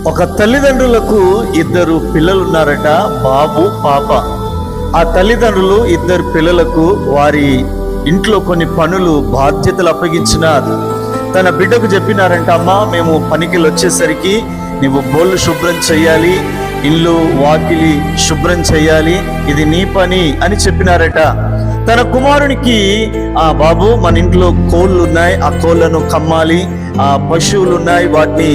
ఒక తల్లిదండ్రులకు ఇద్దరు పిల్లలు ఉన్నారట, బాబు పాప. ఆ తల్లిదండ్రులు ఇద్దరు పిల్లలకు వారి ఇంట్లో కొన్ని పనులు బాధ్యతలు అప్పగించినారు. తన బిడ్డకు చెప్పినారంట, అమ్మా మేము పనికి వచ్చేసరికి నువ్వు బోళ్ళు శుభ్రం చేయాలి, ఇల్లు వాకిలి శుభ్రం చేయాలి, ఇది నీ పని అని చెప్పినారట. తన కుమారునికి, బాబు మన ఇంట్లో కోళ్ళు ఉన్నాయి, ఆ కోళ్ళను కమ్మాలి, ఆ పశువులు ఉన్నాయి వాటిని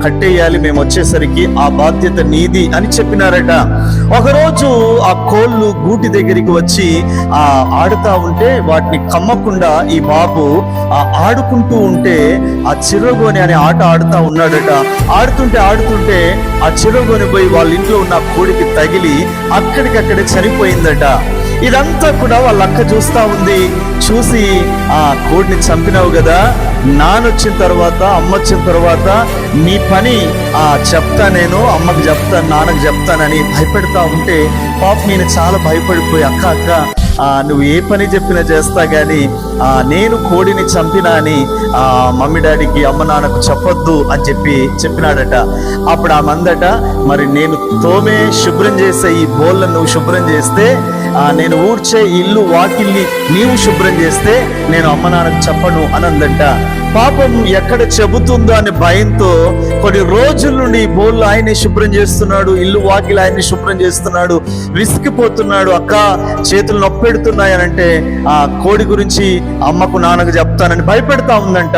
కట్టేయాలి, మేము వచ్చేసరికి ఆ బాధ్యత నీది అని చెప్పినారట. ఒకరోజు ఆ కోళ్ళు గూటి దగ్గరికి వచ్చి ఆడుతా ఉంటే వాటిని కమ్మకుండా ఈ బాబు ఆడుకుంటూ ఉంటే ఆ చిరగోని అనే ఆట ఆడుతా ఉన్నాడట. ఆడుతుంటే ఆ చిరగోని పోయి వాళ్ళ ఇంట్లో ఉన్న కోడికి తగిలి అక్కడికక్కడే చనిపోయిందట. ఇదంతా కూడా వాళ్ళ అక్క చూస్తా ఉంది. చూసి, ఆ కోడిని చంపినావు కదా, నాన్నొచ్చిన తర్వాత అమ్మ వచ్చిన తర్వాత నీ పని చెప్తా, నేను అమ్మకి చెప్తాను, నాన్నకు చెప్తానని భయపెడతా ఉంటే పాప నేను చాలా భయపడిపోయి, అక్క నువ్వు ఏ పని చెప్పినా చేస్తా గాని నేను కోడిని చంపినా అని మమ్మీ డాడీకి అమ్మ నాన్నకు చెప్పొద్దు అని చెప్పినాడట. అప్పుడు ఆ మందట, మరి నేను తోమే శుభ్రం చేసే ఈ బోళ్ళను నువ్వు శుభ్రం చేస్తే, నేను ఊడ్చే ఇల్లు వాకిల్ని నీవు శుభ్రం చేస్తే నేను అమ్మ నాన్నకు చెప్పను అనందంట. పాపం ఎక్కడ చెబుతుందో అనే భయంతో కొన్ని రోజుల నుండి బోళ్ళు ఆయనే శుభ్రం చేస్తున్నాడు, ఇల్లు వాకిలు ఆయన్ని శుభ్రం చేస్తున్నాడు, విసిగిపోతున్నాడు. అక్క చేతులు నొప్పెడుతున్నాయనంటే ఆ కోడి గురించి అమ్మకు నాన్నకు చెప్తానని భయపెడతా ఉందంట.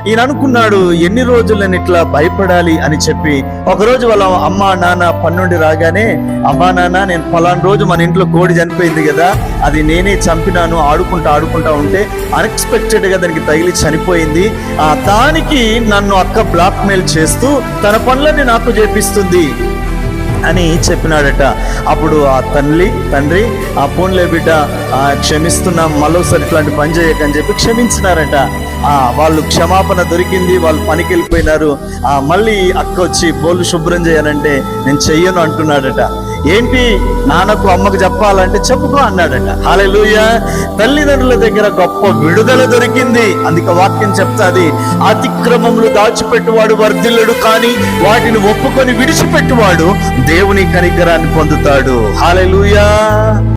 ఈయన అనుకున్నాడు, ఎన్ని రోజులు నేను ఇట్లా భయపడాలి అని చెప్పి. ఒకరోజు వాళ్ళ అమ్మ నాన్న పన్నుండి రాగానే, అమ్మా నాన్న నేను ఫలానా రోజు మన ఇంట్లో కోడి చనిపోయింది కదా, అది నేనే చంపినాను, ఆడుకుంటా ఉంటే అన్ఎక్స్పెక్టెడ్ గా దానికి తగిలి చనిపోయింది, దానికి నన్ను అక్క బ్లాక్ మెయిల్ చేస్తూ తన పనులన్నీ నాకు చేపిస్తుంది అని చెప్పినాడట. అప్పుడు ఆ తండ్రి పోన్లే బిడ్డ, క్షమిస్తున్నాం, మరోసారి ఇట్లాంటి పని చేయకని చెప్పి క్షమించినారట. వాళ్ళు క్షమాపణ దొరికింది, వాళ్ళు పనికి వెళ్ళిపోయినారు. మళ్ళీ అక్క వచ్చి బోళ్ళు శుభ్రం చేయనంటే నేను చెయ్యను అంటున్నాడట. ఏంటి నాన్నకు అమ్మకు చెప్పాలంటే చెప్పుకో అన్నాడట. హల్లెలూయా. తల్లిదండ్రుల దగ్గర గొప్ప విడుదల దొరికింది. అందుకే వాక్యం చెప్తాది, అతిక్రమములు దాచిపెట్టువాడు వర్ధిల్లడు, కానీ వాటిని ఒప్పుకొని విడిచిపెట్టువాడు దేవుని కనికరాన్ని పొందుతాడు. హల్లెలూయా.